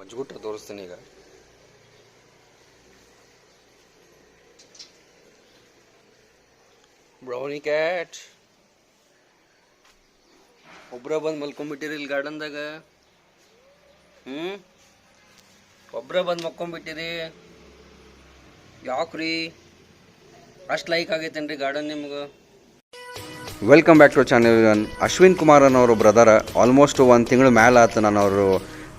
ಮಜ್ಗುಟ್ಟ ತೋರಿಸ್ತೀನಿ ಈಗ. Brownie cat ಒಬ್ಬರ ಬಂದು ಮಲ್ಕೊಂಡ್ಬಿಟ್ಟಿರಿ ಇಲ್ಲಿ ಗಾರ್ಡನ್ದಾಗ. ಒಬ್ಬರ ಬಂದು ಮಲ್ಕೊಂಡ್ಬಿಟ್ಟಿರಿ ಯಾಕ್ರಿ? ಅಷ್ಟು ಲೈಕ್ ಆಗೈತೇನ್ರಿ ಗಾರ್ಡನ್ ನಿಮ್ಗೆ? Welcome back to channel. Ashwin Kumar ಅನ್ನೋರು ಬ್ರದರ್ ಆಲ್ಮೋಸ್ಟ್ ಒಂದು ತಿಂಗಳು ಮೇಲೆ ಆಯ್ತು ನಾನು ಅವರು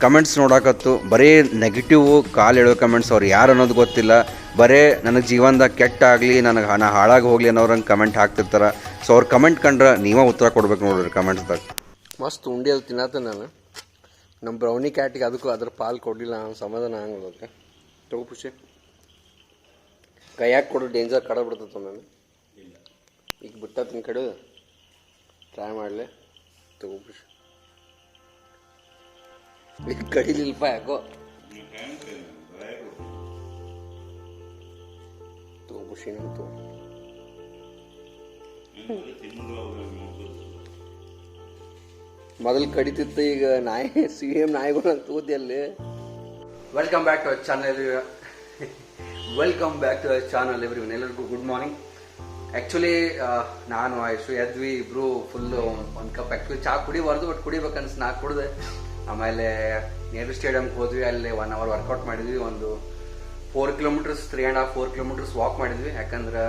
ಕಮೆಂಟ್ಸ್ ನೋಡಕತ್ತು. ಬರೀ ನೆಗೆಟಿವ್ ಕಾಲು ಹೇಳೋ ಕಮೆಂಟ್ಸ್. ಅವ್ರು ಯಾರು ಅನ್ನೋದು ಗೊತ್ತಿಲ್ಲ, ಬರೀ ನನಗೆ ಜೀವನದಾಗ ಕೆಟ್ಟ ಆಗಲಿ, ನನಗೆ ಹಣ ಹಾಳಾಗಿ ಹೋಗಲಿ ಅನ್ನೋರಂಗೆ ಕಮೆಂಟ್ ಹಾಕ್ತಿರ್ತಾರೆ. ಸೊ ಅವ್ರು ಕಮೆಂಟ್ ಕಂಡ್ರೆ ನೀವೇ ಉತ್ತರ ಕೊಡ್ಬೇಕು ನೋಡ್ರಿ ಕಮೆಂಟ್ಸ್ದಾಗ. ಮಸ್ತ್ ಉಂಡಿ ಅದು ತಿನ್ನತ್ತ ನಾನು. ನಮ್ಮ ಬ್ರೌನಿ ಕ್ಯಾಟಿಗೆ ಅದಕ್ಕೂ ಅದ್ರ ಪಾಲು ಕೊಡಲಿಲ್ಲ, ನಾನು ಸಮಾಧಾನ ಹಂಗೆ ತಗೋ ಖುಷಿ. ಕೈಯಾಗಿ ಕೊಡು, ಡೇಂಜರ್ ಕಡ ಬಿಡ್ತೈತೆ ನಾನು. ಈಗ ಬಿಟ್ಟತ್ತಿನ ಕಡೆ ಟ್ರೈ ಮಾಡಲಿ. ತಗೋ ಖುಷಿ. ಈಗ ಕಡಿಲಿಲ್ಪ ಯಾಕೋ. ತಗೋ ಖುಷಿ ನಂತು. ಮೊದಲು ಕಡಿತಿತ್ತು, ಈಗ ನಾಯಿ ಸೇಮ್ ನಾಯಿಗಳು ಅಂತ ತಗೋತಿ ಅಲ್ಲಿ. Welcome back to channel. Welcome back to channel everyone. ಎಲ್ಲರಿಗೂ ಗುಡ್ ಮಾರ್ನಿಂಗ್. ಆ್ಯಕ್ಚುಲಿ ನಾನು ಆಯುಷು ಎದ್ವಿ ಇಬ್ರು ಫುಲ್ಲು ಒಂದು ಕಪ್. ಆ್ಯಕ್ಚುಲಿ ಚಹಾ ಕುಡಿಬಾರ್ದು, ಬಟ್ ಕುಡಿಬೇಕನ್ಸ್ ನಾ ಕುಡಿದೆ. ಆಮೇಲೆ ನೆಹರು ಸ್ಟೇಡಿಯಮ್ಗೆ ಹೋದ್ವಿ. ಅಲ್ಲಿ 1 hour ವರ್ಕೌಟ್ ಮಾಡಿದ್ವಿ. ಒಂದು 4 kilometers 3.5-4 kilometers ವಾಕ್ ಮಾಡಿದ್ವಿ. ಯಾಕಂದ್ರೆ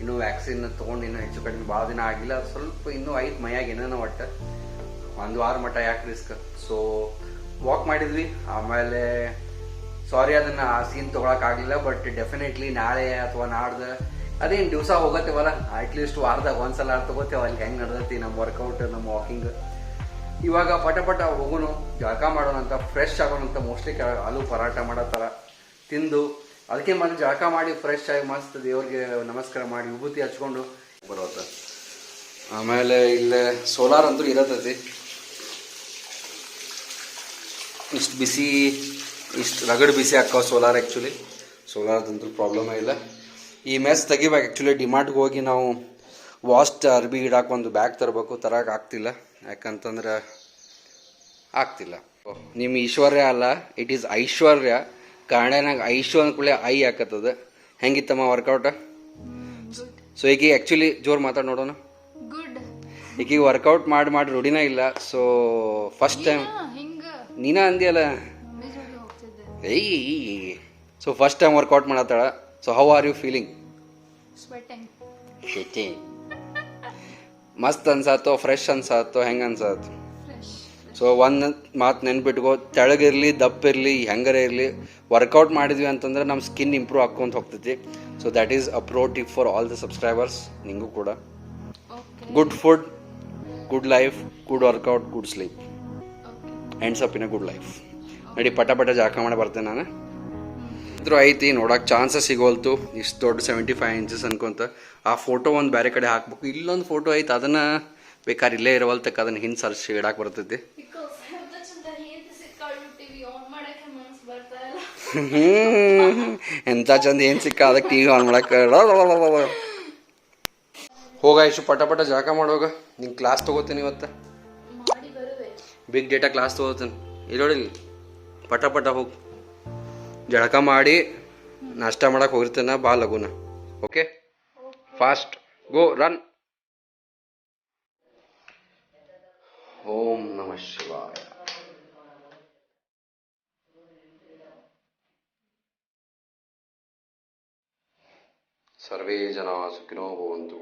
ಇನ್ನೂ ವ್ಯಾಕ್ಸಿನ್ ತೊಗೊಂಡು ಇನ್ನೂ ಹೆಚ್ಚು ಕಡಿಮೆ ಭಾಳ ದಿನ ಆಗಿಲ್ಲ. ಸ್ವಲ್ಪ ಇನ್ನೂ ಐದು ಮೈಯಾಗಿ ಏನೇನೋ ಒಟ್ಟು 1 ವಾರ ಮಟ್ಟ ಯಾಕೆ ರಿಸ್ಕ್. ಸೊ ವಾಕ್ ಮಾಡಿದ್ವಿ. ಆಮೇಲೆ ಸಾರಿ ಅದನ್ನು ಆ ಸೀನ್ ತೊಗೊಳಕ್ಕಾಗಲಿಲ್ಲ, ಬಟ್ ಡೆಫಿನೆಟ್ಲಿ ನಾಳೆ ಅಥವಾ ನಾಡ್ದು ಅದೇನು ದಿವಸ ಹೋಗತ್ತೇವಲ್ಲ, ಅಟ್ಲೀಸ್ಟ್ ವಾರದಾಗ ಒಂದ್ಸಲ ತೊಗೋತೇವೆ. ಅಲ್ಲಿ ಹೆಂಗೆ ನಡೆದೈತಿ ನಮ್ಮ ವರ್ಕೌಟ್, ನಮ್ಮ ವಾಕಿಂಗ್. ಇವಾಗ ಪಟ ಹೋಗೋನು, ಜಳಕ ಮಾಡೋಣ ಅಂತ, ಫ್ರೆಶ್ ಆಗೋಣ ಅಂತ. ಮೋಸ್ಟ್ಲಿ ಆಲೂ ಪರಾಟ ಮಾಡೋ ಥರ ತಿಂದು ಅದಕ್ಕೆ ಮತ್ತೆ ಜಳಕ ಮಾಡಿ ಫ್ರೆಶ್ ಆಗಿ ಮಸ್ತ್ ದೇವ್ರಿಗೆ ನಮಸ್ಕಾರ ಮಾಡಿ ವಿಭೂತಿ ಹಚ್ಕೊಂಡು ಬರೋತ್ತ. ಆಮೇಲೆ ಇಲ್ಲೇ ಸೋಲಾರ್ ಅಂತೂ ಇರತೈತಿ. ಇಷ್ಟು ಬಿಸಿ, ಇಷ್ಟು ರಗಡ್ ಬಿಸಿ ಹಾಕೋ ಸೋಲಾರ್. ಆ್ಯಕ್ಚುಲಿ ಸೋಲಾರ್ದಂತೂ ಪ್ರಾಬ್ಲಮೇ ಇಲ್ಲ. ಈ ಮೆಸ್ ತೆಗಿಬೇಕು. ಆ್ಯಕ್ಚುಲಿ ಡಿಮಾರ್ಟ್ಗೆ ಹೋಗಿ ನಾವು ವಾಸ್ಟ್ ಅರ್ಬಿ ಇಡಾಕ ಒಂದು ಬ್ಯಾಗ್ ತರಬೇಕು, ತರಕ್ಕೆ ಆಗ್ತಿಲ್ಲ. ಯಾಕಂತಂದ್ರೆ ಆಗ್ತಿಲ್ಲ. ನಿಮ್ಮ ಈಶ್ವರ್ಯ ಅಲ್ಲ, ಇಟ್ ಈಸ್ ಐಶ್ವರ್ಯ. ಕನ್ನಡನಾಗ ಐಶು ಅಂದ್ಕೂಳೆ ಐ ಹಾಕತ್ತದ. ಹೆಂಗಿತ್ತಮ್ಮ ವರ್ಕೌಟ್? ಸೊ ಈಗ ಆ್ಯಕ್ಚುಲಿ ಜೋರು ಮಾತಾಡಿ ನೋಡೋಣ. ಈಗ ವರ್ಕೌಟ್ ಮಾಡಿ ರೂಢಿನ ಇಲ್ಲ. ಸೊ ಫಸ್ಟ್ ಟೈಮ್ ನೀನ ಅಂದಿಯಲ್ಲ, ಏಯ್. ಸೊ ಫಸ್ಟ್ ಟೈಮ್ ವರ್ಕೌಟ್ ಮಾಡತ್ತಾಳ. So how are you feeling? ಮಸ್ತ್ ಅನ್ಸಾತೋ, ಫ್ರೆಶ್ ಅನ್ಸಾತೋ, ಹೆಂಗೆ ಅನ್ಸಾತು? ಸೊ ಒಂದು ಮಾತು ನೆನ್ಪಿಟ್ಕೋ, ತೆಳಗಿರಲಿ ದಪ್ಪಿರಲಿ ಹೆಂಗಾರ ಇರಲಿ, ವರ್ಕೌಟ್ ಮಾಡಿದ್ವಿ ಅಂತಂದ್ರೆ ನಮ್ಮ ಸ್ಕಿನ್ ಇಂಪ್ರೂವ್ ಆಕ್ಕೊಂತ ಹೋಗ್ತೈತಿ. So that is a pro tip for all the subscribers. ನಿಂಗೂ ಕೂಡ good food, good life, good workout, good sleep, ends up in a good life. ನಡಿ ಪಟ ಜಾಕ ಮಾಡಿ ಬರ್ತೇನೆ ನಾನು. ಇದ್ರೂ ಐತಿ ನೋಡೋಕೆ ಚಾನ್ಸಸ್ ಸಿಗೋಲ್ತು. ಇಷ್ಟು ದೊಡ್ಡ 75 inches ಅನ್ಕೊಂತ. ಆ ಫೋಟೋ ಒಂದು ಬೇರೆ ಕಡೆ ಹಾಕ್ಬೇಕು. ಇಲ್ಲೊಂದು ಫೋಟೋ ಐತೆ, ಅದನ್ನು ಬೇಕಾದ್ರೆ ಇಲ್ಲೇ ಇರೋವಲ್ತಕ್ಕ ಅದನ್ನು ಹಿಂದೆ ಸರ್ಚ್ ಇಡಕ್ಕೆ ಬರ್ತೈತಿ. ಎಂಥ ಚಂದ ಏನು ಸಿಕ್ಕ ಅದಕ್ಕೆ ಟಿ ವಿ ಆನ್ ಮಾಡಕ್ಕೆ. ಹೋಗ ಇಷ್ಟು ಪಟ ಜಾಕ ಮಾಡೋಗ. ನಿಂಗೆ ಕ್ಲಾಸ್ ತೊಗೋತೀನಿ ಇವತ್ತು, ಬಿಗ್ ಡೇಟಾ ಕ್ಲಾಸ್ ತೊಗೋತೀನಿ. ಇಲ್ಲೋಡಿಲ್ಲಿ ಪಟ ಹೋಗಿ ಜಳಕ ಮಾಡಿ ನಾಷ್ಟ ಮಾಡಕ್ಕೆ ಹೋಗಿರ್ತೇನೆ. ಬಾ ಲಗುನ. ಓಕೆ, ಫಾಸ್ಟ್ ಗೋ ರನ್. ಓಂ ನಮಃ ಶಿವಾಯ. ಸರ್ವೇ ಜನ ಸುಖಿನೋ ಭವಂತು.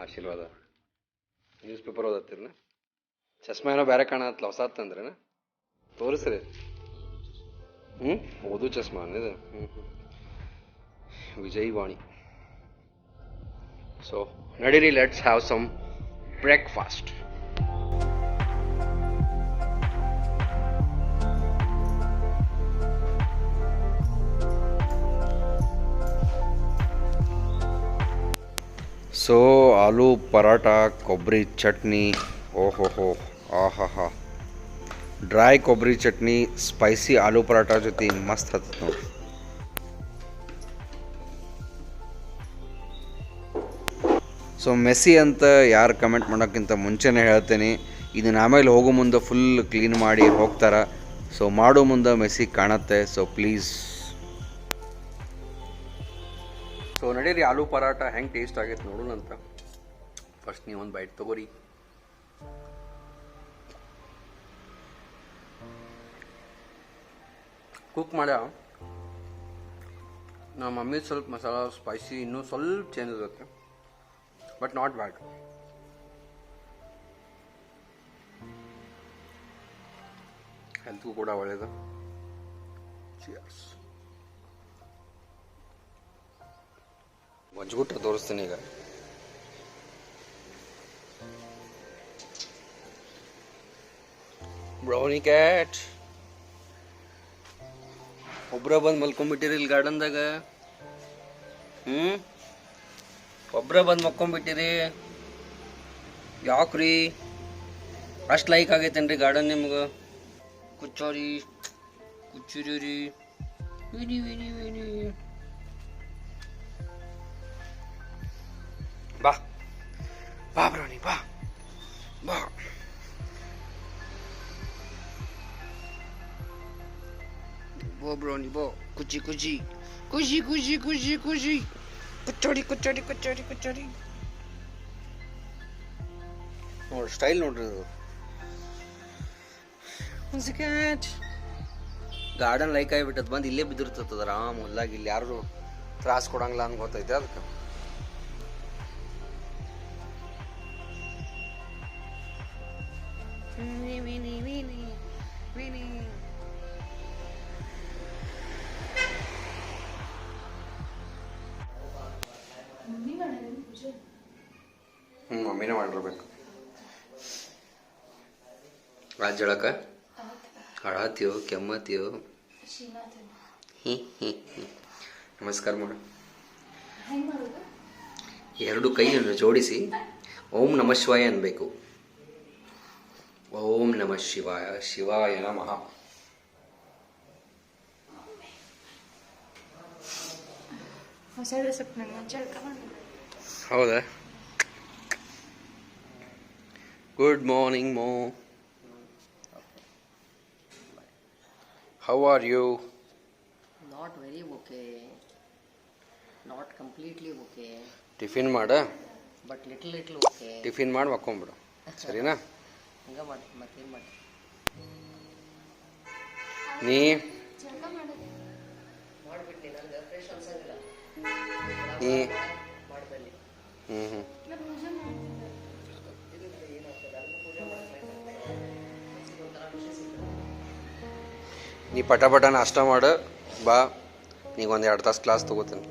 ಆಶೀರ್ವಾದ. News paper ಓದತ್ತಿರನ? ಚಸ್ಮಾ ಏನೋ ಬೇರೆ ಕಾಣತ್ತಲ್ಲ, ಹೊಸಾತ್ತಂದ್ರೇನ? ತೋರಿಸ್ರಿ. ಓದು ಚಸ್ಮಾ ಅನ್ನಿದು. ವಿಜಯವಾಣಿ. ಸೊ ನಡೀರಿ, let's have some breakfast. So aloo paratha, ಕೊಬ್ಬರಿ ಚಟ್ನಿ, ಓಹೋಹೋ, ಆಹಾ. ಡ್ರೈ ಕೊಬ್ಬರಿ ಚಟ್ನಿ ಸ್ಪೈಸಿ ಆಲೂ ಪರಾಟ ಜೊತೆ ಮಸ್ತ್ ಹತ್ತದ ನೋಡಿ. ಸೊ ಮೆಸ್ಸಿ ಅಂತ ಯಾರು ಕಮೆಂಟ್ ಮಾಡೋಕ್ಕಿಂತ ಮುಂಚೆನೇ ಹೇಳ್ತೇನೆ, ಇದನ್ನ ಆಮೇಲೆ ಹೋಗೋ ಮುಂದೆ ಫುಲ್ ಕ್ಲೀನ್ ಮಾಡಿ ಹೋಗ್ತಾರೆ. ಸೊ ಮಾಡೋ ಮುಂದೆ ಮೆಸ್ಸಿ ಕಾಣುತ್ತೆ. So please. ಸೊ ನಡೀರಿ, ಆಲೂ ಪರಾಟ ಹೆಂಗೆ ಟೇಸ್ಟ್ ಆಗೈತೆ ನೋಡೋಣ ಅಂತ. ಫಸ್ಟ್ ನೀವು ಒಂದು ಬೈಟ್ ತೊಗೋರಿ. ಕುಕ್ ಮಾಡ್ಯ ನಮ್ಮ ಮಮ್ಮಿ ಸ್ವಲ್ಪ ಮಸಾಲ ಸ್ಪೈಸಿ ಇನ್ನೂ ಸ್ವಲ್ಪ ಚೇಂಜ್ ಇರುತ್ತೆ, ಬಟ್ ನಾಟ್ ಬ್ಯಾಡ್. ಹೆಲ್ತ್ಗೂ ಕೂಡ ಒಳ್ಳೆಯದು. ಚಿಯರ್ಸ್. ಮಜ್ಗುಟ್ಟ ತೋರಿಸ್ತೀನಿ ಈಗ. ಬ್ರೌನಿ ಕ್ಯಾಟ್ ಒಬ್ರ ಬಂದು ಮಲ್ಕೊಂಡ್ಬಿಟ್ಟಿರಿ ಇಲ್ಲಿ ಗಾರ್ಡನ್ದಾಗ. ಒಬ್ರ ಬಂದು ಮಲ್ಕೊಂಡ್ಬಿಟ್ಟಿರಿ, ಯಾಕ್ರಿ ಅಷ್ಟು ಲೈಕ್ ಆಗೈತೇನ್ರಿ ಗಾರ್ಡನ್ ನಿಮ್ಗೆ? ಕುಚ್ಚೋರಿ ಕುಚ್ಚುರಿ ವಿನಿ ವಿನಿ ವಿನಿ. ಬಾ ಬಾ ಬ್ರೌನಿ ಬಾ ಬಾ. ಬೋ ಬ್ರೌನಿ ಬೋ. ಕುಚ್ಚಿ ಕುಚ್ಚಿ ಖುಷಿ ಖುಷಿ ಖುಷಿ ಖುಷಿ. ಕುಚ್ಚೋಡಿ ಕುಚ್ಚೋಡಿ ಕುಚ್ಚೋಡಿ ಕುಚ್ಚೋಡಿ ನೋಡಿ, ಸ್ಟೈಲ್ ನೋಡ್ರಿ ಅದು. ಗಾರ್ಡನ್ ಲೈಕ್ ಆಗಿಬಿಟ್ಟದ್, ಬಂದು ಇಲ್ಲೇ ಬಿದ್ದಿರ್ತದ ಆರಾಮ್ ಹೊಲ್ಲಾಗಿ. ಇಲ್ಲಿ ಯಾರು ತ್ರಾಸ ಕೊಡಂಗಿಲ್ಲ ಅಂತ ಗೊತ್ತೈತೆ ಅದಕ್ಕೆ. ಮಮ್ಮಿನೇ ಮಾಡಿರ್ಬೇಕು. ರಾಜ್ ಜಳಕ ಹಾಳಾತೀಯೋ ಕೆಮ್ಮತ್ತೀಯೋ? ನಮಸ್ಕಾರ ಮಾಡು. ಎರಡು ಕೈಯನ್ನು ಜೋಡಿಸಿ ಓಂ ನಮಃ ಶಿವಾಯ ಅನ್ಬೇಕು. ಓಂ ನಮಃ ಶಿವಾಯ, ಶಿವಾಯ ನಮಃ. ಹೌದಾ? ಗುಡ್ ಮಾರ್ನಿಂಗ್ ಮೋ. How are you? Not very okay. Not completely okay. Tiffin ಮಾಡ. But little okay. ಟಿಫಿನ್ ಮಾಡಿ ಮಕ್ಕೊಂಬಿಡು, ಸರಿನಾ? ಹಂಗ ಮಾಡಿ ಮತ್ತೇನು ಮಾಡಿ. ನೀ ಮಾಡಿಬಿಟ್ಟು ನನಗೆ ಫ್ರೆಶ್ ಅನ್ಸಂಗಿಲ್ಲ. ನೀ ಮಾಡ್ಬಲ್ಲಿ ನೀ ಪಟ ಪಟ ನಾಷ್ಟ ಮಾಡು ಬಾ. ನೀಗ ಒಂದು 2 ತಾಸು ಕ್ಲಾಸ್ ತೊಗೋತೀನಿ,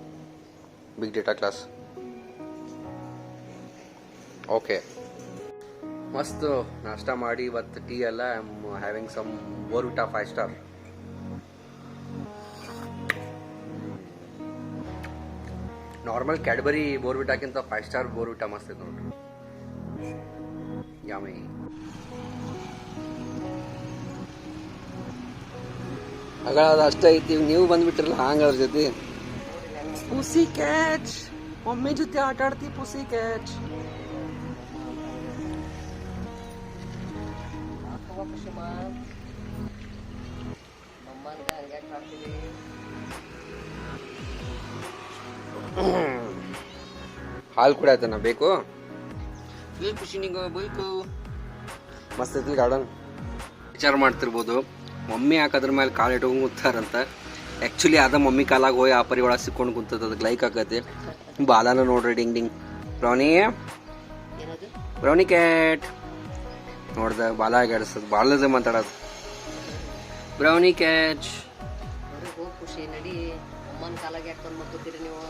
ಬಿಗ್ ಡೇಟಾ ಕ್ಲಾಸ್. ಓಕೆ, ಮಸ್ತ್ ನಾಷ್ಟ ಮಾಡಿ ಇವತ್ತು ಟೀ ಎಲ್ಲ. I am having some Bournvita 5 star. Normal Cadbury ಬೋರ್ವಿಟಾಕ್ಕಿಂತ 5 ಸ್ಟಾರ್ ಬೋರ್ವಿಟಾ ಮಸ್ತ್ ಐತೆ ನೋಡ್ರಿ. ಯಾಮಿ ಆಗ ಅದು ಅಷ್ಟೇ ಐತಿ. ನೀವು ಬಂದ್ಬಿಟ್ರಲ್ಲ ಹಂಗ ಅವ್ರ ಜೊತೆ. ಪುಸಿ ಕ್ಯಾಚ್, ಮಮ್ಮಿ ಜೊತೆ ಆಟ ಆಡ್ತಿ ಪುಸಿ ಕ್ಯಾಚ್. ಹಾಲು ಕೂಡ ಆಯ್ತಾನ ಬೇಕು? ಖುಷಿ ನಿಂಗ ಬೇಕು. ಮಸ್ತ್ ಐತಿ ಗಾರ್ಡನ್. ವಿಚಾರ ಮಾಡ್ತಿರ್ಬೋದು ಮಮ್ಮಿ ಯಾಕದ್ರ ಮೇಲೆ ಕಾಲು ಇಟ್ಕೊಂಡು ಕೂತಾರಂತ. ಆ್ಯಕ್ಚುಲಿ ಅದ ಮಮ್ಮಿ ಕಾಲಾಗ ಹೋಗಿ ಆ ಪರಿ ಒಳಗೆ ಸಿಕ್ಕೊಂಡು ಕುಂತದ, ಅದಕ್ಕೆ ಲೈಕ್ ಆಕತಿ. ಬಾಲನ ನೋಡ್ರಿ ding ding. Brownie brownie cat ನೋಡ್ದ ಬಾಲ ಆಗಾಡಿಸ್ತದ, ಬಾಲದ ಮಾತಾಡೋದು. ಬ್ರೌನಿ ಕ್ಯಾಚ್ ಹೋಗಿ ಖುಷಿ ನಡಿ. ಅಮ್ಮನ ಕಾಲಾಗ ಯಾಕೆ ಬಂದು ಮಕ್ಕೋತೀರಿ ನೀವು?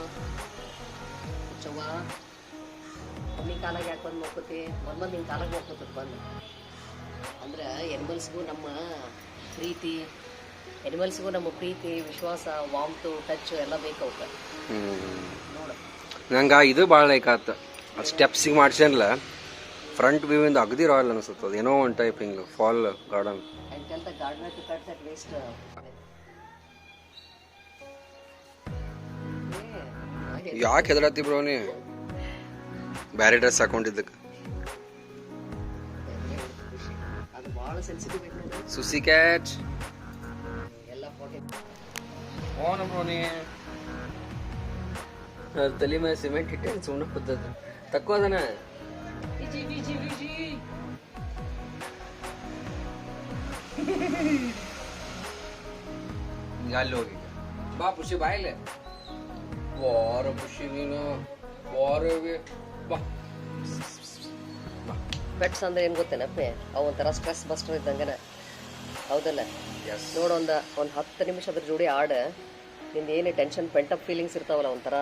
ಚವ್ವ ಮಮ್ಮಿ ಕಾಲಾಗ ಯಾಕೆ ಬಂದು ಮಕ್ಕೋತಿ? ಮೊದಲು ನಿನ್ನ ಕಾಲಾಗ ಮಕ್ಕೋತದ ಬಂದು. ಅಂದ್ರೆ ಎನಿಮಲ್ಸ್ಗೂ ನಮ್ಮ ಪ್ರೀತಿ, ಎನಿಮಲ್ಸ್ಗೂ ನಮ್ಮ ಪ್ರೀತಿ, ವಿಶ್ವಾಸ, ವಾಮ್ತು, ಟಚ್ ಎಲ್ಲ ಬೇಕು ಅವಕ್ಕೆ. ನೋಡು ನಂಗೆ ಇದು ಭಾಳ ಲೈಕ್ ಆತ. ಸ್ಟೆಪ್ಸಿಗೆ ಮಾಡ್ಸೇನಲ್ಲ ಫ್ರಂಟ್ ವ್ಯೂವಿಂದ ಅಗದಿ ರಾಯಲ್ ಅನಿಸುತ್ತೆ. ಅದು ಏನೋ ಒಂದು ಟೈಪ್ ಹಿಂಗೆ ಫಾಲ್ ಗಾರ್ಡನ್. ಅದಕ್ಕೆಂತ garden to cut that waste. ಯಾಕೆ ಹೆದರತ್ತಿ ಬ್ರೋ ನೀ ಬ್ಯಾರೆ ಡ್ರೆಸ್ ಹಾಕೊಂಡಿದ್ದಕ್ಕೆ? ಅದು ಭಾಳ ಸೆನ್ಸಿಟಿವ್ ಐತೆ ನೋಡಿ. ಸುಸಿ ಕ್ಯಾಚ್ ಎಲ್ಲ ಫೋಟೋ ಓನ ಬ್ರೋ ನೀ ತಲೆ ಮೇಲೆ ಸಿಮೆಂಟ್ ಇಟ್ಟೆ ಸುಮ್ಮನೆ ಕೂತದ ತಕ್ಕೋದನ. ವಿಜಿ ವಿಜಿ ವಿಜಿ ಈಗ ಅಲ್ಲಿ ಹೋಗಿ ಬಾ ಪುಷಿ ಬಾಯಿಲೆ ವಾರ ಪುಷಿ ನೀನು ವಾರವೇ ಬಾ. ಪೆಟ್ಸ್ ಅಂದ್ರೆ ಏನು ಗೊತ್ತೇನಪ್ಪೆ, ಅವು ಒಂಥರ ಸ್ಟ್ರೆಸ್ ಬಸ್ಟರ್ ಇದ್ದಂಗನ, ಹೌದಲ್ಲ? ನೋಡು ಒಂದು 10 ನಿಮಿಷ ಅದ್ರ ಜೋಡಿ ಆಡ, ನಿಂದು ಏನು ಟೆನ್ಷನ್ ಪೆಂಟಪ್ ಫೀಲಿಂಗ್ಸ್ ಇರ್ತಾವಲ್ಲ, ಒಂಥರ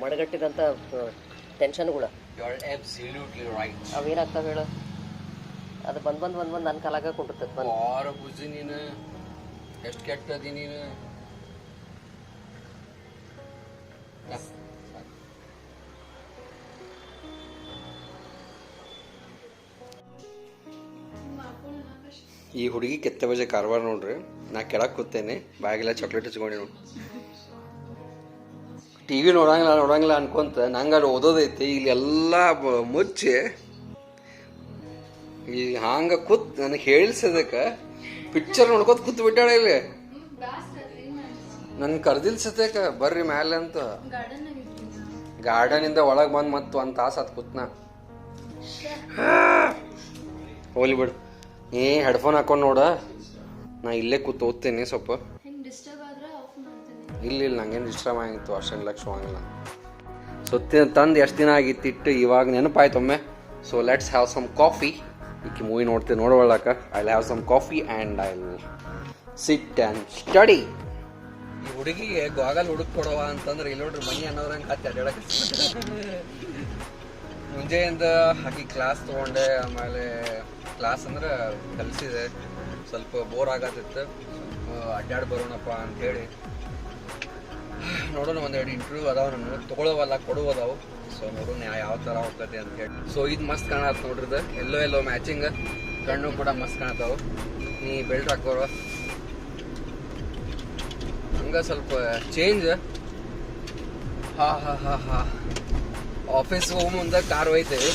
ಮಡಗಟ್ಟಿದಂಥ ಟೆನ್ಷನ್ಗಳು ಅವೇನಾಗ್ತಾವ ಹೇಳು, ಅದು ಬಂದು ನನ್ನ ಕಾಲಾಗ ಕೊಂಡಿರ್ತದೆ. ವಾರ ಪುಷಿ ನೀನು ಎಷ್ಟು ಕೆಟ್ಟದಿ ನೀನು. ಈ ಹುಡುಗಿ ಕೆತ್ತ ಬಜೆ ಕಾರವಾರ ನೋಡ್ರಿ. ನಾ ಕೆಳಗೆ ಕೂತೇನೆ, ಬ್ಯಾಗೆಲ್ಲ ಚಾಕ್ಲೇಟ್ ಹಚ್ಕೊಂಡಿ ನೋಡಿ. ಟಿ ವಿ ನೋಡಂಗಿಲ್ಲ ಅನ್ಕೊಂತ ನಂಗೆ ಅಲ್ಲಿ ಓದೋದೈತಿ. ಇಲ್ಲಿ ಎಲ್ಲ ಮುಚ್ಚಿ ಈ ಹಂಗ ಕೂತ್ ನನಗೆ ಹೇಳಿಸದಕ್ಕೆ ಪಿಕ್ಚರ್ ನೋಡ್ಕೋತ ಕೂತ್ ಬಿಟ್ಟಾಳ ಇಲ್ಲಿ. ನನ್ ಕರ್ದಿಲ್ಸತೇಕ ಬರ್ರಿ ಮ್ಯಾಲೆ ಅಂತ. ಗಾರ್ಡನ್ ಇಂದ ಒಳಗೆ ಬಂದು ಮತ್ತು 1 ತಾಸು ಆತ್ ಕೂತ್ನ. ಹೋಲಿ ಬಿಡು, ನೀ ಹೆಡ್ಫೋನ್ ಹಾಕೊಂಡು ನೋಡ, ನಾ ಇಲ್ಲೇ ಕೂತ್ ಓದ್ತೇನೆ ಸ್ವಲ್ಪ. ಇಲ್ಲ ನಂಗೇನು ಡಿಸ್ಟರ್ಬ್ ಆಗಿತ್ತು, ಅಷ್ಟೇನು ಲಕ್ಷ ಆಗಿಲ್ಲ. ಸುತ್ತ ತಂದು ಎಷ್ಟು ದಿನ ಆಗಿತ್ತು ಇಟ್ಟು, ಇವಾಗ ನೆನಪಾಯ್ತು ಒಮ್ಮೆ. So let's have some coffee. ಈಕೆ ಮೂವಿ ನೋಡ್ಕೊಳ್ಳಾಕ I have some coffee and I sit and study. ಈ ಹುಡುಗಿಗೆ ಗಾಗಲ್ ಹುಡುಕ್ ಕೊಡವ ಅಂತಂದ್ರೆ ಇಲ್ಲಿ ನೋಡ್ರಿ ಮನಿ ಅನ್ನೋದ್ರಂಗೆ ಹತ್ತಿ ಅಡ್ಡಾಡಕ್ಕೆ. ಮುಂಜಾನೆಯಿಂದ ಹಾಕಿ ಕ್ಲಾಸ್ ತೊಗೊಂಡೆ, ಆಮೇಲೆ ಕ್ಲಾಸ್ ಅಂದ್ರೆ ಕಲಿಸಿದೆ. ಸ್ವಲ್ಪ ಬೋರ್ ಆಗತ್ತಿತ್ತು, ಅಡ್ಡಾಡಿ ಬರೋಣಪ್ಪ ಅಂಥೇಳಿ ನೋಡೋಣ. 1-2 ಇಂಟರ್ವ್ಯೂ ಅದಾವ ನಮ್ಗೆ, ತೊಗೊಳೋವಲ್ಲ ಕೊಡುವುದಾವು. ಸೊ ನೋಡೋಣ ಯಾವ ಥರ ಹೋಗ್ತದೆ ಅಂತ ಹೇಳಿ. ಸೊ ಇದು ಮಸ್ತ್ ಕಾಣತ್ತೆ ನೋಡ್ರಿದ, ಎಲ್ಲೋ ಮ್ಯಾಚಿಂಗ್, ಕಣ್ಣು ಕೂಡ ಮಸ್ತ್ ಕಾಣತ್ತಾವು. ನೀ ಬೆಲ್ಟ್ ಹಾಕೋರ ಹಂಗೆ ಸ್ವಲ್ಪ ಚೇಂಜ್. ಹಾ ಆಫೀಸ್ ಹೋಗೋ ಮುಂದೆ ಕಾರ್ ಒಯ್ತೇವೆ.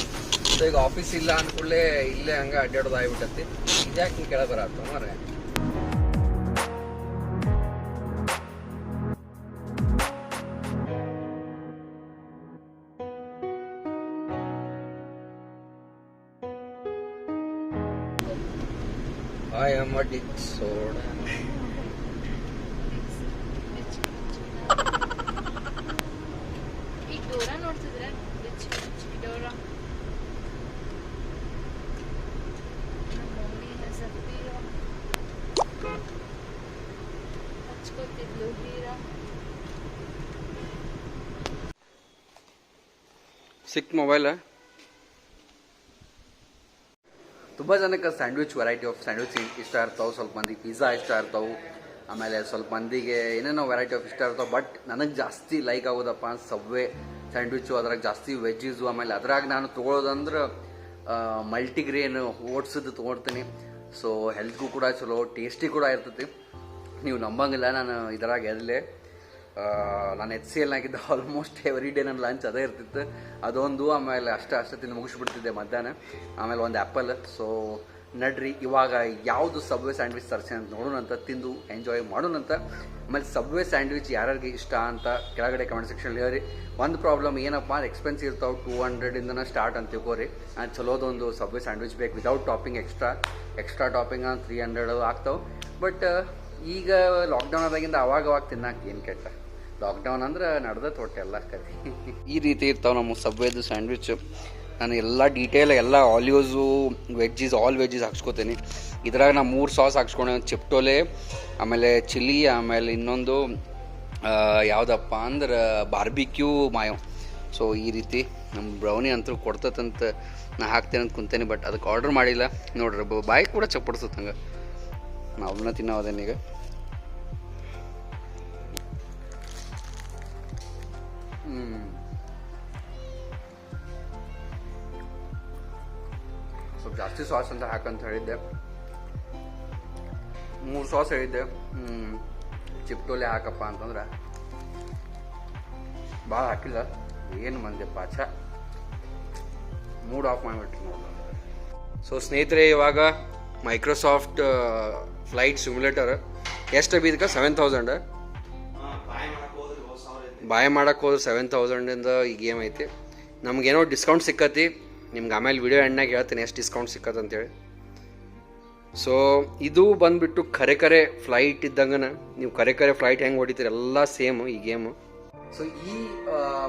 ಸೊ ಈಗ ಆಫೀಸ್ ಇಲ್ಲ ಅಂದ್ಕೂಡಲೇ ಇಲ್ಲೇ ಹಂಗೆ ಅಡ್ಡಾಡೋದು ಆಗ್ಬಿಟ್ಟತಿ. ಇದ್ಯಾಕೆ ಹಿಂಗೆ ಕೆಳಗೆ ಬರತ್ತ ಮಾರೆ. I am a dick soda. ಈಗ ಡೋರಾ ನೋಡ್ತಿದ್ರೆ ಡೋರಾ ಹಚ್ಕೊತಿದ್ಲು ಹೀರಾ. ಸಿಕ್ ಮೊಬೈಲ್. ತುಂಬ ಜನಕ್ಕೆ ಸ್ಯಾಂಡ್ವಿಚ್ ವೆರೈಟಿ ಆಫ್ ಸ್ಯಾಂಡ್ವಿಚ್ ಇಷ್ಟ ಇರ್ತಾವೆ, ಸ್ವಲ್ಪ ಮಂದಿಗೆ ಪಿಜ್ಜಾ ಇಷ್ಟ ಇರ್ತಾವೆ, ಆಮೇಲೆ ಸ್ವಲ್ಪ ಮಂದಿಗೆ ಏನೇನೋ ವೆರೈಟಿ ಆಫ್ ಇಷ್ಟ ಇರ್ತಾವೆ. ಬಟ್ ನನಗೆ ಜಾಸ್ತಿ ಲೈಕ್ ಆಗೋದಪ್ಪ ಸಬ್ವೆ ಸ್ಯಾಂಡ್ವಿಚ್ಚು. ಅದ್ರಾಗ ಜಾಸ್ತಿ ವೆಜ್ಜೀಸು, ಆಮೇಲೆ ಅದ್ರಾಗ ನಾನು ತೊಗೊಳೋದಂದ್ರೆ ಮಲ್ಟಿಗ್ರೇನ್ ಓಟ್ಸದ್ದು ತೊಗೊಳ್ತೀನಿ. ಸೊ ಹೆಲ್ತ್ಗೂ ಕೂಡ ಚಲೋ, ಟೇಸ್ಟಿ ಕೂಡ ಇರ್ತೈತಿ. ನೀವು ನಂಬಂಗಿಲ್ಲ, ನಾನು ಇದರಾಗ ಎದಲೇ ನಾನು HCL ನಾಗಿದ್ದ ಆಲ್ಮೋಸ್ಟ್ ಎವ್ರಿ ಡೇ ನನ್ನ ಲಂಚ್ ಅದೇ ಇರ್ತಿತ್ತು. ಅದೊಂದು, ಆಮೇಲೆ ಅಷ್ಟೇ ತಿಂದು ಮುಗಿಸ್ಬಿಡ್ತಿದ್ದೆ ಮಧ್ಯಾಹ್ನ, ಆಮೇಲೆ ಒಂದು ಆ್ಯಪಲ್. ಸೊ ನಡ್ರಿ ಇವಾಗ ಯಾವುದು ಸಬ್ವೆ ಸ್ಯಾಂಡ್ವಿಚ್ ತರಿಸಿ ಅಂತ ನೋಡೋಣಂತ, ತಿಂದು ಎಂಜಾಯ್ ಮಾಡೋಣಂತ. ಆಮೇಲೆ ಸಬ್ವೆ ಸ್ಯಾಂಡ್ವಿಚ್ ಯಾರ್ಯಾರಿಗೆ ಇಷ್ಟ ಅಂತ ಕೆಳಗಡೆ ಕಮೆಂಟ್ ಸೆಕ್ಷನಲ್ಲಿ ಹೇಳಿ. ಒಂದು ಪ್ರಾಬ್ಲಮ್ ಏನಪ್ಪ, ಎಕ್ಸ್ಪೆನ್ಸಿವ್ ಇರ್ತಾವೆ, 200ಇಂದನೇ ಸ್ಟಾರ್ಟ್ ಅಂತ ತಿಳ್ಕೋರಿ. ಚಲೋದೊಂದು ಸಬ್ವೆ ಸ್ಯಾಂಡ್ವಿಚ್ ಬೇಕು ವಿತೌಟ್ ಟಾಪಿಂಗ್. ಎಕ್ಸ್ಟ್ರಾ ಟಾಪಿಂಗ್ 300 ಆಗ್ತಾವೆ. ಬಟ್ ಈಗ ಲಾಕ್ಡೌನ್ ಆದಾಗಿಂದ ಅವಾಗ ತಿನ್ನಕ್ಕೆ ಏನು ಕೆಟ್ಟ. ಲಾಕ್ಡೌನ್ ಅಂದ್ರೆ ನಡೆದ ತೊಟ್ಟೆ ಎಲ್ಲ ಕರಿ. ಈ ರೀತಿ ಇರ್ತಾವೆ ನಮ್ಮ ಸಬ್ವೆದು ಸ್ಯಾಂಡ್ವಿಚ್. ನಾನು ಎಲ್ಲ ಡೀಟೇಲ್ ಎಲ್ಲ ಆಲಿವ್ಸು ವೆಜ್ಜೀಸ್ ಆಲ್ ವೆಜ್ಜೀಸ್ ಹಾಕ್ಸ್ಕೊತೀನಿ. ಇದ್ರಾಗ ನಾನು 3 ಸಾಸ್ ಹಾಕ್ಸ್ಕೊಂಡೆ, ಒಂದು ಚಿಪ್ಟೋಲೆ, ಆಮೇಲೆ ಚಿಲ್ಲಿ, ಆಮೇಲೆ ಇನ್ನೊಂದು ಯಾವುದಪ್ಪ ಅಂದ್ರೆ ಬಾರ್ಬಿಕ್ಯೂ ಮಾಯೋ. ಸೊ ಈ ರೀತಿ ನಮ್ಮ ಬ್ರೌನಿ ಅಂತೂ ಕೊಡ್ತದಂತ ನಾ ಹಾಕ್ತೇನೆ ಅಂತ ಕುಂತೇನೆ. ಬಟ್ ಅದಕ್ಕೆ ಆರ್ಡ್ರ್ ಮಾಡಿಲ್ಲ. ನೋಡ್ರಿ ಬಾಯಿ ಕೂಡ ಚಪ್ಪಡಿಸ್ತದೆ ಹಂಗೆ. ನಾವನ್ನ ತಿನ್ನೋದೇನೀಗ. ಸ್ವಲ್ಪ ಜಾಸ್ತಿ ಸಾಸ್ ಅಂತ ಹಾಕಂತ ಹೇಳಿದ್ದೆ. 3 ಸಾಸ್ ಹೇಳಿದ್ದೆ. ಚಿಪ್ಟೋಲೆ ಹಾಕಪ್ಪ ಅಂತಂದ್ರೆ ಭಾಳ ಹಾಕಿಲ್ಲ. ಏನು ಮಂದೆ ಪಾಚ ಮೂಡ್ ಆಫ್ ಮಾಡಿಬಿಟ್ರಿ ನೋಡಿ. ಸೊ ಸ್ನೇಹಿತರೆ, ಇವಾಗ ಮೈಕ್ರೋಸಾಫ್ಟ್ ಫ್ಲೈಟ್ ಸಿಮ್ಯುಲೇಟರ್ ಎಷ್ಟು ಬಿದ್ದಕ್ಕೆ 7000 ಬಾಯ್ ಮಾಡಕ್ಕೆ ಹೋದ್ರೆ 7000 ಈ ಗೇಮ್ ಐತಿ. ನಮಗೇನೋ ಡಿಸ್ಕೌಂಟ್ ಸಿಕ್ಕತಿ. ನಿಮ್ಗೆ ಆಮೇಲೆ ವಿಡಿಯೋ ಎಂಡ್ನಾಗ ಹೇಳ್ತೀನಿ ಎಷ್ಟು ಡಿಸ್ಕೌಂಟ್ ಸಿಕ್ಕತ್ತೆ ಅಂತೇಳಿ. ಸೊ ಇದು ಬಂದುಬಿಟ್ಟು ಕರೆ ಫ್ಲೈಟ್ ಇದ್ದಂಗನ ನೀವು ಕರೆ ಫ್ಲೈಟ್ ಹೆಂಗೆ ಹೊಡಿತೀರಿ ಎಲ್ಲ ಸೇಮು ಈ ಗೇಮು. ಸೊ ಈ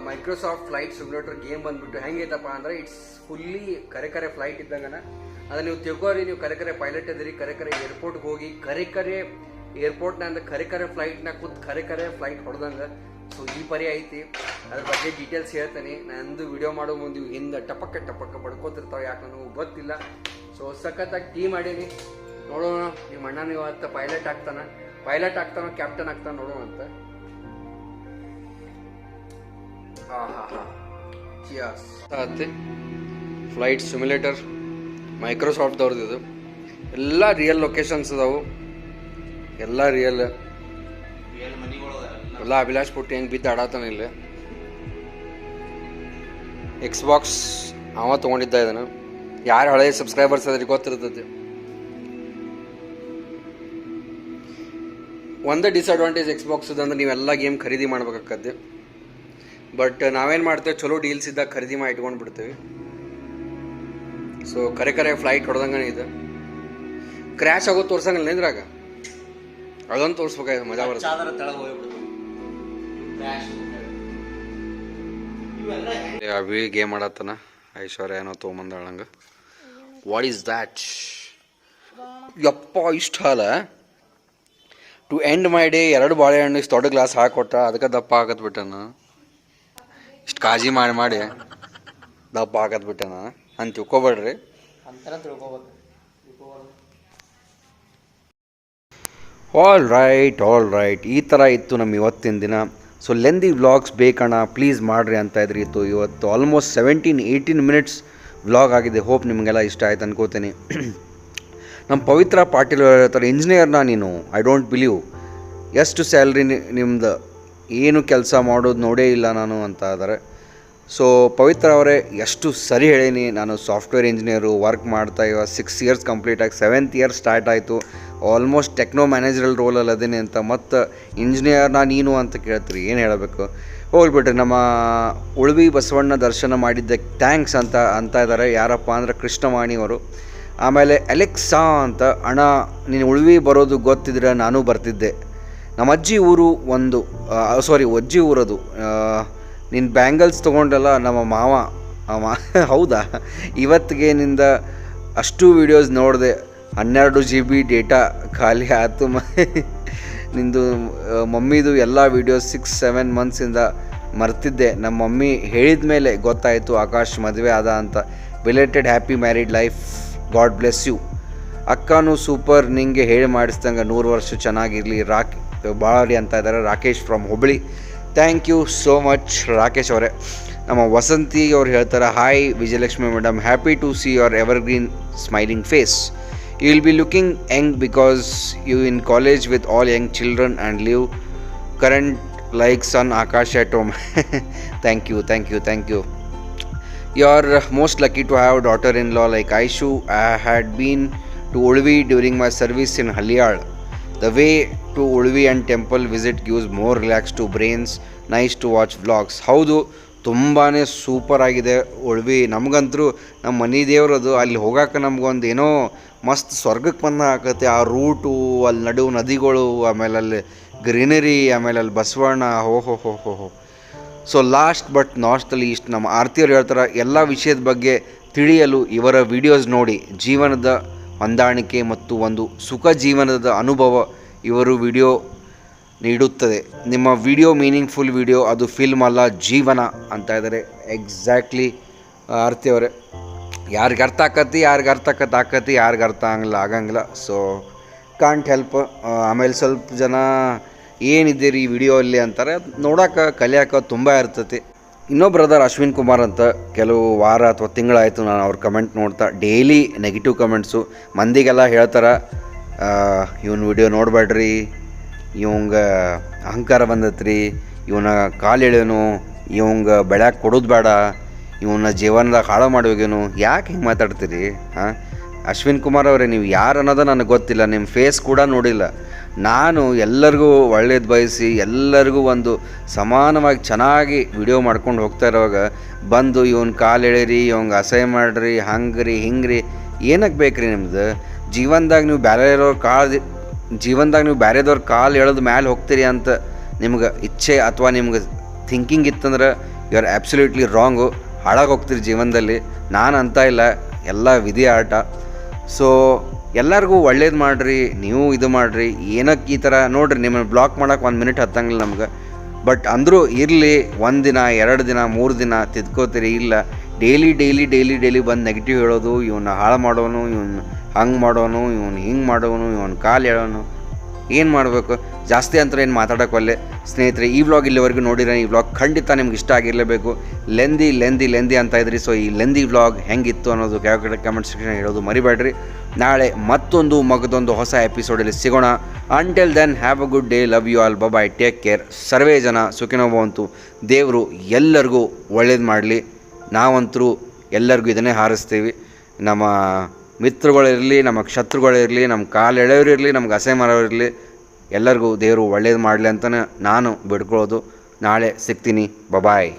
ಮೈಕ್ರೋಸಾಫ್ಟ್ ಫ್ಲೈಟ್ ಸಿಮ್ಯುಲೇಟರ್ ಗೇಮ್ ಬಂದುಬಿಟ್ಟು ಹೆಂಗೈತಪ್ಪ ಅಂದರೆ ಇಟ್ಸ್ ಫುಲ್ಲಿ ಕರೆ ಫ್ಲೈಟ್ ಇದ್ದಂಗನ. ಅದನ್ನು ನೀವು ತಿಳ್ಕೋರಿ, ನೀವು ಕರೆ ಪೈಲಟ್ ಇದ್ದೀರಿ, ಕರೆ ಏರ್ಪೋರ್ಟ್ಗೆ ಹೋಗಿ ಕರೆ ಏರ್ಪೋರ್ಟ್ನ ಕರೆ ಫ್ಲೈಟ್ನ ಕೂತ್ ಕರೆ ಫ್ಲೈಟ್ ಹೊಡೆದಂಗೆ. ಸೊ ಈ ಪರಿ ಐತಿ. ಅದ್ರ ಬಗ್ಗೆ ಡೀಟೇಲ್ಸ್ ಹೇಳ್ತೀನಿ. ನಂದು ವಿಡಿಯೋ ಮಾಡೋ ಮುಂದೆ ಹಿಂದೆ ಟಪಕ್ಕ ಬಡ್ಕೋತಿರ್ತಾವೆ, ಯಾಕೆ ನನಗೆ ಗೊತ್ತಿಲ್ಲ. ಸೊ ಸಖತ್ತಾಗಿ ಟೀಮ್ ಮಾಡೀನಿ. ನೋಡೋಣ ನಿಮ್ಮ ಅಣ್ಣನ ಇವತ್ತು ಪೈಲಟ್ ಆಗ್ತಾನೋ ಕ್ಯಾಪ್ಟನ್ ಆಗ್ತಾನೋ ನೋಡೋಣ ಅಂತ. ಫ್ಲೈಟ್ ಸಿಮ್ಯುಲೇಟರ್ ಮೈಕ್ರೋಸಾಫ್ಟ್ದವ್ರದ್ದು ಇದು. ಎಲ್ಲ ರಿಯಲ್ ಲೊಕೇಶನ್ಸ್ ಅದಾವು, ಎಲ್ಲ ರಿಯಲ್. ಎಲ್ಲ ಅಭಿಲಾಷ್ ಪುಟ್ಟಿ ಹೆಂಗೆ ಬಿದ್ದು ಆಡಾತಾನ ಇಲ್ಲ. ಎಕ್ಸ್ಬಾಕ್ಸ್ ಅವ ತೊಗೊಂಡಿದ್ದ ಇದನ್ನು. ಯಾರು ಹಳೆ ಸಬ್ಸ್ಕ್ರೈಬರ್ಸ್ ಅದ್ರಿಗೆ ಗೊತ್ತಿರ್ತದೆ. ಒಂದೇ ಡಿಸ್ಅಡ್ವಾಂಟೇಜ್ ಎಕ್ಸ್ಬಾಕ್ಸ್ ಅಂದ್ರೆ ನೀವೆಲ್ಲ ಗೇಮ್ ಖರೀದಿ ಮಾಡ್ಬೇಕಾಗತ್ತೆ. ಬಟ್ ನಾವೇನು ಮಾಡ್ತೇವೆ, ಚಲೋ ಡೀಲ್ಸ್ ಇದ್ದಾಗ ಖರೀದಿ ಮಾಡಿ ಇಟ್ಕೊಂಡು ಬಿಡ್ತೇವೆ. ಸೊ ಕರೆ ಫ್ಲೈಟ್ ಹೊಡೆದಂಗನೇ ಇದೆ. ಕ್ರ್ಯಾಶ್ ಆಗೋದು ತೋರ್ಸಂಗಿಲ್ಲ ಇದ್ರಾಗ, ಅದೊಂದು ತೋರಿಸ್ಬೇಕಾಯ್ತು, ಮಜಾ ಬರುತ್ತೆ. ಅಭಿ ಗೇಮ್ ಮಾಡತ್ತಾನ, ಐಶ್ವರ್ಯ ಏನೋ ತೊಗೊಂಬಂದಳಂಗ. What is that? ಯಪ್ಪ ಇಷ್ಟ ಅಲ್ಲ. ಟು ಎಂಡ್ ಮೈ ಡೇ 2 ಬಾಳೆಹಣ್ಣು ಇಷ್ಟು ದೊಡ್ಡ ಗ್ಲಾಸ್ ಹಾಕೊಟ್ಟ, ಅದಕ್ಕೆ ದಪ್ಪ ಹಾಕತ್ ಬಿಟ್ಟನ. ಇಷ್ಟು ಕಾಳಜಿ ಮಾಡಿ ದಪ್ಪ ಹಾಕತ್ ಬಿಟ್ಟನ ಅಂತ ತಿಳ್ಕೊಬೇಡ್ರಿ. ಆಲ್ ರೈಟ್ ಈ ಥರ ಇತ್ತು ನಮ್ಮ ಇವತ್ತಿನ ದಿನ. ಸೊ ಲೆಂದಿ ವ್ಲಾಗ್ಸ್ ಬೇಕಣ್ಣ ಪ್ಲೀಸ್ ಮಾಡಿರಿ ಅಂತ ಇದ್ರಿ. ಇತ್ತು ಇವತ್ತು ಆಲ್ಮೋಸ್ಟ್ 17-18 ಮಿನಿಟ್ಸ್ ವ್ಲಾಗ್ ಆಗಿದೆ. ಹೋಪ್ ನಿಮಗೆಲ್ಲ ಇಷ್ಟ ಆಯ್ತು ಅನ್ಕೋತೀನಿ. ನಮ್ಮ ಪವಿತ್ರ ಪಾಟೀಲ್ ಹೇಳ್ತಾರೆ, ಇಂಜಿನಿಯರ್ನ ನೀನು, ಐ ಡೋಂಟ್ ಬಿಲೀವ್, ಎಷ್ಟು ಸ್ಯಾಲ್ರಿ ನಿಮ್ದು, ಏನು ಕೆಲಸ ಮಾಡೋದು ನೋಡೇ ಇಲ್ಲ ನಾನು ಅಂತ ಇದ್ದಾರೆ. ಸೊ ಪವಿತ್ರ ಅವರೇ ಎಷ್ಟು ಸರಿ ಹೇಳೀನಿ. ನಾನು ಸಾಫ್ಟ್ವೇರ್ ಇಂಜಿನಿಯರು ವರ್ಕ್ ಮಾಡ್ತಾ ಇವಾಗ 6 ಇಯರ್ಸ್ ಕಂಪ್ಲೀಟ್ ಆಗಿ 7th ಇಯರ್ ಸ್ಟಾರ್ಟ್ ಆಯಿತು. ಆಲ್ಮೋಸ್ಟ್ ಟೆಕ್ನೋ ಮ್ಯಾನೇಜರಲ್ ರೋಲಲ್ಲಿ ಅದೇನೆ ಅಂತ, ಮತ್ತು ಇಂಜಿನಿಯರ್ನ ನೀನು ಅಂತ ಕೇಳ್ತೀರಿ, ಏನು ಹೇಳಬೇಕು. ಹೋಗ್ಬಿಟ್ರಿ. ನಮ್ಮ ಉಳ್ವಿ ಬಸವಣ್ಣ ದರ್ಶನ ಮಾಡಿದ್ದಕ್ಕೆ ಥ್ಯಾಂಕ್ಸ್ ಅಂತ ಇದ್ದಾರೆ. ಯಾರಪ್ಪ ಅಂದ್ರೆ ಕೃಷ್ಣವಾಣಿ ಅವರು. ಆಮೇಲೆ ಅಲೆಕ್ಸಾ ಅಂತ, ಅಣ್ಣ ನೀನು ಉಳ್ವಿ ಬರೋದು ಗೊತ್ತಿದ್ರೆ ನಾನು ಬರ್ತಿದ್ದೆ. ನಮ್ಮ ಅಜ್ಜಿ ಊರು ಅಜ್ಜಿ ಊರದು. ನೀನು ಬ್ಯಾಂಗಲ್ಸ್ ತೊಗೊಂಡಲ್ಲ ನಮ್ಮ ಮಾವ ಹೌದಾ, ಇವತ್ತಿಗೆ ನಿಂದ ಅಷ್ಟು ವೀಡಿಯೋಸ್ ನೋಡಿದೆ, 12 GB ಡೇಟಾ ಖಾಲಿ ಆಯಿತು. ನಿಂದು ಮಮ್ಮಿದು ಎಲ್ಲ ವೀಡಿಯೋಸ್ 6-7 ಮಂತ್ಸಿಂದ ಮರ್ತಿದ್ದೆ. ನಮ್ಮ ಮಮ್ಮಿ ಹೇಳಿದ ಮೇಲೆ ಗೊತ್ತಾಯಿತು ಆಕಾಶ್ ಮದುವೆ ಆದ ಅಂತ. Belated happy married life, God bless you. ಅಕ್ಕನೂ ಸೂಪರ್, ನಿಂಗೆ ಹೇಳಿ ಮಾಡಿಸ್ದಂಗೆ 100 ವರ್ಷ ಚೆನ್ನಾಗಿರಲಿ ಬಾಳಿ ಅಂತ ಇದ್ದಾರೆ. Rakesh from Hubballi. Thank you so much Rakesh ಅವರೇ. ನಮ್ಮ ವಸಂತಿ ಅವ್ರು ಹೇಳ್ತಾರೆ, hi Vijayalakshmi madam, happy to see your evergreen smiling face. You will be looking young because you in college with all young children and live current like son Akash at home. Thank you. You are most lucky to have daughter-in-law like Aishu. I had been to Ulvi during my service in Haliyal. The way to Ulvi and temple visit gives more relax to brains. Nice to watch vlogs. ಹೌದು, ತುಂಬಾ super ಆಗಿದೆ ಉಳ್ವಿ. ನಮಗಂತರೂ ನಮ್ಮ ಮನೆ ದೇವ್ರದು, ಅಲ್ಲಿ ಹೋಗೋಕೆ ನಮಗೊಂದು ಏನೋ ಮಸ್ತ್ ಸ್ವರ್ಗಕ್ಕೆ ಬಂದ ಆಕತ್ತೆ. ಆ ರೂಟು, ಅಲ್ಲಿ ನಡುವು ನದಿಗಳು, ಆಮೇಲೆ ಅಲ್ಲಿ ಗ್ರೀನರಿ, ಆಮೇಲೆ ಅಲ್ಲಿ ಬಸವಣ್ಣ, ಹೋ. So last but not least ನಮ್ಮ ಆರ್ತಿಯವ್ರು ಹೇಳ್ತಾರೆ, ಎಲ್ಲ ವಿಷಯದ ಬಗ್ಗೆ ತಿಳಿಯಲು ಇವರ ವಿಡಿಯೋಸ್ ನೋಡಿ. ಜೀವನದ ಹೊಂದಾಣಿಕೆ ಮತ್ತು ಒಂದು ಸುಖ ಜೀವನದ ಅನುಭವ ಇವರು ವಿಡಿಯೋ ನೀಡುತ್ತದೆ. ನಿಮ್ಮ ವಿಡಿಯೋ ಮೀನಿಂಗ್ಫುಲ್ ವಿಡಿಯೋ, ಅದು ಫಿಲ್ಮ್ ಅಲ್ಲ ಜೀವನ ಅಂತ ಇದ್ದಾರೆ. ಎಕ್ಸಾಕ್ಟ್ಲಿ ಆರ್ತಿಯವರೇ. ಯಾರಿಗೆ ಅರ್ಥ ಆಕತಿ, ಯಾರಿಗೆ ಅರ್ಥ ಆಗಂಗಿಲ್ಲ. So can't help. ಆಮೇಲೆ ಸ್ವಲ್ಪ ಜನ ಏನಿದ್ದೀರಿ ಈ ವಿಡಿಯೋ ಅಲ್ಲಿ ಅಂತಾರೆ. ನೋಡೋಕೆ ಕಲಿಯೋಕೆ ತುಂಬ ಇರ್ತೈತಿ. ಇನ್ನೊಬ್ಬ ಬ್ರದರ್ ಅಶ್ವಿನ್ ಕುಮಾರ್ ಅಂತ, ಕೆಲವು ವಾರ ಅಥವಾ ತಿಂಗಳಾಯಿತು ನಾನು ಅವ್ರ ಕಮೆಂಟ್ ನೋಡ್ತಾ. Daily negative comments. ಮಂದಿಗೆಲ್ಲ ಹೇಳ್ತಾರೆ ಇವನ ವಿಡಿಯೋ ನೋಡಬೇಡ್ರಿ, ಇವಂಗ ಅಹಂಕಾರ ಬಂದತ್ರಿ, ಇವನ ಕಾಲು ಎಳೆಯೋನು, ಇವಂಗ ಬೆಳ್ಯಾಕೆ ಕೊಡೋದು ಬೇಡ, ಇವನ್ನ ಜೀವನದಾಗ ಹಾಳು ಮಾಡೋಗೇನು, ಯಾಕೆ ಹಿಂಗೆ ಮಾತಾಡ್ತೀರಿ? ಹಾಂ, ಅಶ್ವಿನ್ ಕುಮಾರ್ ಅವರೇ, ನೀವು ಯಾರು ಅನ್ನೋದು ನನಗೆ ಗೊತ್ತಿಲ್ಲ, ನಿಮ್ಮ ಫೇಸ್ ಕೂಡ ನೋಡಿಲ್ಲ. ನಾನು ಎಲ್ಲರಿಗೂ ಒಳ್ಳೇದು ಬಯಸಿ ಎಲ್ಲರಿಗೂ ಒಂದು ಸಮಾನವಾಗಿ ಚೆನ್ನಾಗಿ ವಿಡಿಯೋ ಮಾಡ್ಕೊಂಡು ಹೋಗ್ತಾ ಇರೋವಾಗ ಬಂದು ಇವನ್ ಕಾಲು ಎಳೀರಿ, ಇವಂಗೆ ಅಸಹ್ಯ ಮಾಡಿರಿ, ಹಂಗ್ರಿ ಹಿಂಗ್ರಿ, ಏನಕ್ಕೆ ಬೇಕ್ರಿ ನಿಮ್ದು? ಜೀವನದಾಗ ನೀವು ಬೇರೆದವ್ರ ಕಾಲು ಎಳೆದು ಮ್ಯಾಲೆ ಹೋಗ್ತೀರಿ ಅಂತ ನಿಮ್ಗೆ ಇಚ್ಛೆ ಅಥವಾ ನಿಮ್ಗೆ ಥಿಂಕಿಂಗ್ ಇತ್ತಂದ್ರೆ ಯು ಆರ್ ಆ್ಯಬ್ಸಲ್ಯೂಟ್ಲಿ ರಾಂಗು, ಹಾಳಾಗಿ ಹೋಗ್ತೀರಿ ಜೀವನದಲ್ಲಿ. ನಾನು ಅಂತ ಇಲ್ಲ, ಎಲ್ಲ ವಿಧಿ ಆಟ. ಸೊ ಎಲ್ಲರಿಗೂ ಒಳ್ಳೇದು ಮಾಡಿರಿ, ನೀವು ಇದು ಮಾಡಿರಿ. ಏನಕ್ಕೆ ಈ ಥರ ನೋಡಿರಿ, ನಿಮ್ಮನ್ನು ಬ್ಲಾಕ್ ಮಾಡೋಕೆ 1 ಮಿನಿಟ್ ಹತ್ತಂಗಿಲ್ಲ ನಮ್ಗೆ. ಬಟ್ ಅಂದರೂ ಇರಲಿ, 1 ದಿನ 2 ದಿನ 3 ದಿನ ತಿದ್ಕೋತೀರಿ. ಇಲ್ಲ, ಡೈಲಿ ಬಂದು ನೆಗೆಟಿವ್ ಹೇಳೋದು, ಇವನ್ನ ಹಾಳು ಮಾಡೋನು, ಇವನು ಹಂಗೆ ಮಾಡೋನು, ಇವನು ಹಿಂಗೆ ಮಾಡೋನು, ಇವನು ಕಾಲು ಹೇಳೋನು, ಏನು ಮಾಡಬೇಕು? ಜಾಸ್ತಿ ಅಂತ ಏನು ಮಾತಾಡೋಕ್ಕಲ್ಲೇ ಸ್ನೇಹಿತರೆ. ಈ ವ್ಲಾಗ್ ಇಲ್ಲಿವರೆಗೂ ನೋಡಿದ್ರೆ ಈ ವ್ಲಾಗ್ ಖಂಡಿತ ನಿಮ್ಗೆ ಇಷ್ಟ ಆಗಿರಲೇಬೇಕು. ಲೆಂದಿ ಅಂತ ಇದ್ರಿ. ಸೊ ಈ ಲೆಂದಿ ವ್ಲಾಗ್ ಹೆಂಗಿತ್ತು ಅನ್ನೋದು ಕೆಳಗಡೆ ಕಮೆಂಟ್ ಸೆಕ್ಷನ್ ಹೇಳೋದು ಮರಿಬೇಡ್ರಿ. ನಾಳೆ ಮಗದೊಂದು ಹೊಸ ಎಪಿಸೋಡಲ್ಲಿ ಸಿಗೋಣ. Until then have a good day, love you all, bye, take care. ಸರ್ವೇ ಜನ ಸುಖಿನೋ ಭವಂತು. ದೇವರು ಎಲ್ಲರಿಗೂ ಒಳ್ಳೇದು ಮಾಡಲಿ. ನಾವಂತರೂ ಎಲ್ಲರಿಗೂ ಇದನ್ನೇ ಹಾರಿಸ್ತೀವಿ. ನಮ್ಮ ಮಿತ್ರಗಳಿರಲಿ, ನಮ್ಮ ಶತ್ರುಗಳಿರಲಿ, ನಮ್ಮ ಕಾಲು ಎಳೆಯೋರಿರಲಿ, ನಮ್ಗೆ ಅಸಹ್ಯ ಮಾಡೋರಿರಲಿ, ಎಲ್ಲರಿಗೂ ದೇವರು ಒಳ್ಳೇದು ಮಾಡಲಿ ಅಂತಲೇ ನಾನು ಬಿಡ್ಕೊಳ್ಳೋದು. ನಾಳೆ ಸಿಗ್ತೀನಿ. ಬಾಯ್.